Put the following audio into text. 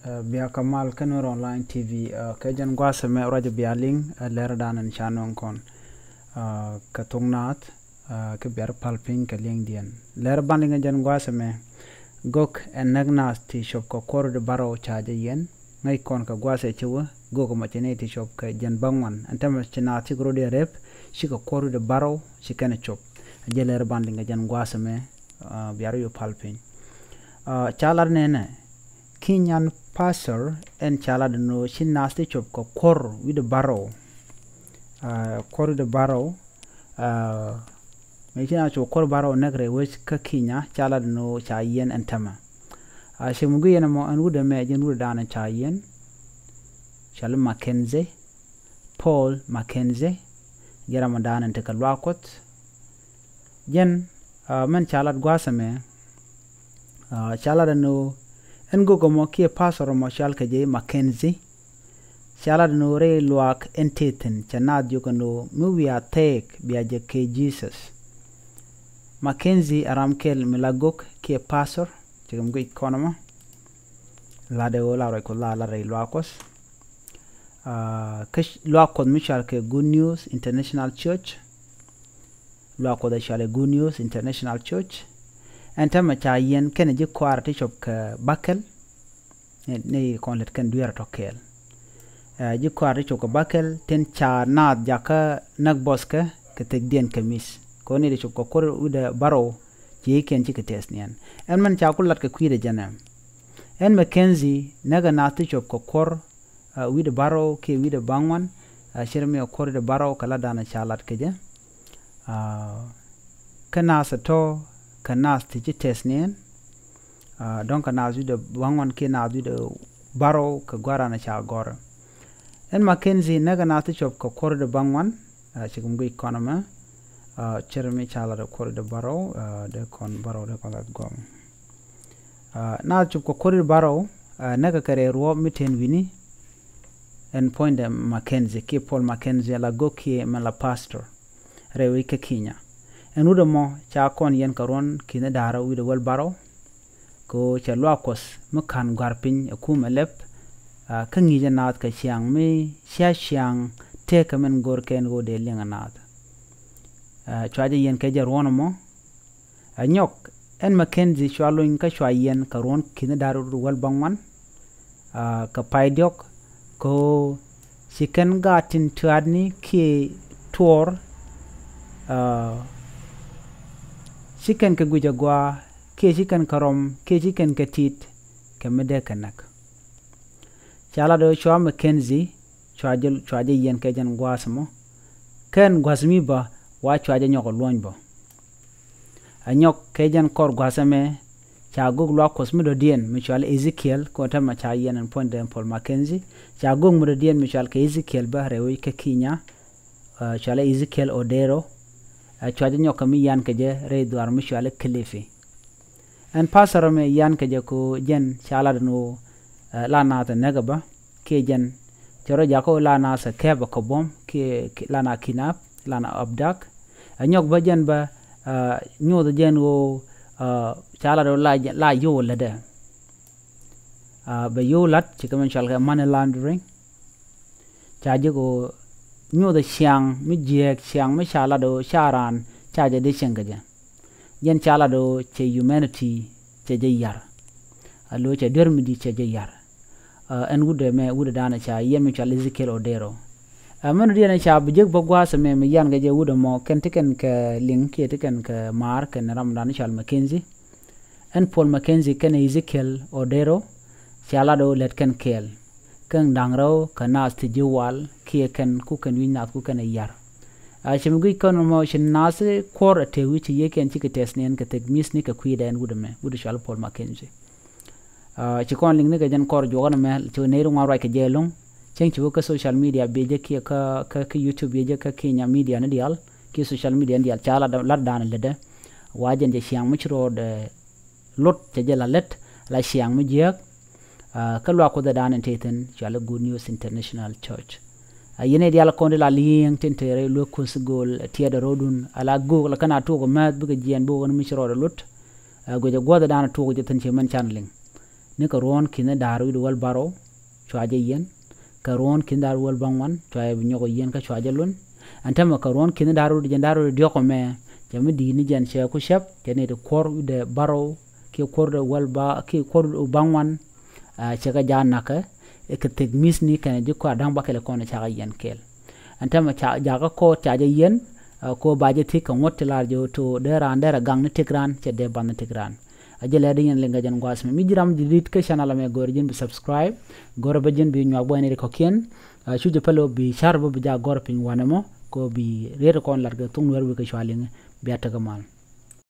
Bia Kamal Kanur Online TV Kajan Guasame Raja Bialing Leradan and Shanon Kon Katungnat Kabiar Palping Kaling Dian Lera Banding and Jan Guasame Gok and Nagnas T shop ko Kor de Baro Charge Yen Ngai Kon ka Guase Chua Goko Machine T shop ka Jan Bangwan and Tamas Chinati Grodi Rep Shiko Kor de Baro Shikana Chop Jelera Banding and Jan Guasame Biario Palping Chalar Nene Kenyan passer and chala no shin nasty chop ko kor with the barrow kor the barrow mechina cho kor barrow negre which ka Kenya chala no chayen and tama shimugu yana mo an wuda me jen wuda dan chayen Shalom Mackenzie Paul Mackenzie jera mandan and take a lwakot jen man chala gwasame chala no en gogo mo kie pasoro mo shal kaje Mackenzie shala no re luak enteten chanad yuko no movia tek biaje ke Jesus Mackenzie aramkel milagok kie pasor chegam go economo la de ola re ko la re luakos kesh luakod mishal ke Good News International Church luakod shale Good News International Church Antama chayen kene je kwarte chop ka bakel ne kon let kan duer tokel je kwarte chop ka bakel ten cha na jaka nak boska ke tek den kamis ko ne de chop ko kor uda baro je ken ci ke tesnian en man cha kulat ka kwide janam en Mackenzie naga na ti chop ko kor uda baro ke uda bangwan shirme kor de baro kala dana chalat ke je kana sato kanas ti tesnien donc kanas de wangon ke na de baro ka gwara na cha gor en Mackenzie naga na ti chop ko kor de bangwan chigum go economy chermi chala de kor de baro de kon that gom na chop ko kor de baro naga kare ro miten wini en point de Mackenzie ke Paul Mackenzie la go ke mala pastor rewi ke Kenya en uda mo cha kon yen karon kine dara uda wal baro ko cha lwakos mukan garpin akuma lep ka ngije nat ka chiang me chiang te kamen gor ken go de lenga nat chwaje yen ke jarwono mo anyok en Mackenzie chwalo in ka chwa yen karon kine dara uda wal bangwan ka paidyok ko siken gatin tuadni ki tor chicken ke gujagwa ke chicken karom ke chicken katit ke mede kanak chala do chwa Mackenzie chwaje yen ke jan gwasmo ken gwasmi ba wa chwaje nyoko lonbo anyok ke jan kor gwasame cha gog lo kosmi do dien mi chwal Ezekiel ko ta ma cha yen en point de Paul Mackenzie cha gog mo do dien mi chwal ke Ezekiel ba rewi ke Kenya chwal Ezekiel Odero chwaje nyoka mi yan keje re duar mi shwale klifi en pasaro me yan keje ko jen chala no la na ta negaba ke jen choro jako la na sa keba ko bom ke la na kinap la na abdak nyok ba jen ba nyodo jen wo chala do la yo lede ba yo lat chikamen shalga money laundering chaje ko nyoda siang mi jek siang mi chala do sharan chaje de chengaja yen chala do che humanity che je yar alo che dermidi che je yar en wude me wude dana cha yen mi chala Ezekiel Odero amano dina cha bujek bogwa se me yan gaje wude mo ken tiken ke link ke tiken ke mar ken Ramadan chal Mackenzie en Paul Mackenzie ken Ezekiel Odero chala do let ken kel kang dangro kanas ti jiwal kie ken ku ken winat ku ken yar chimgui kono mo shin nas kor te wichi yeken ti ketesnen ke tekmis ni ka kuida en wudme wudu shal Paul Mackenzie chikon ling ne jan kor jogan me to ne ru ngwa ke jelong cheng chu ka social media beje ki ka YouTube beje ka Kenya media ne dial ki social media dial chala la dan lede wajen je siang michro de lot te jela let la siang mi jek kalwa ko da dan teten chala Good News International Church yene dial konde la liyeng tentere lo kusgol tiada rodun ala go la kana to ko mat buga jien bo won michro de lot go je goda dan to ko je tan che man chanling ni ka ron kina daru du wal baro chwaje yen ka ron kin daru wal bangwan chwaje nyogo yen ka chwaje lun antama ka ron kina daru du jandaru dio ko me jami di ni jan che ku shep tene de kor de baro ke kor de wal ba ke kor bangwan che ka janaka e ka tek mis ni kan di ko dang bakele ko na cha yen kel antama cha jaga ko cha yen ko baje ti ka ngotlar jo to dera ndera gang ni tigran che de ban tigran ajele de yen lenga jan gwas mi jiram dit ke channel me gorjin bi subscribe gor ba jin bi nywa bo ne ko ken chuje pelo bi charbo bi ja gor pin wanamo ko bi rere kon larga tung wer bi ka chwaling bi ataga mal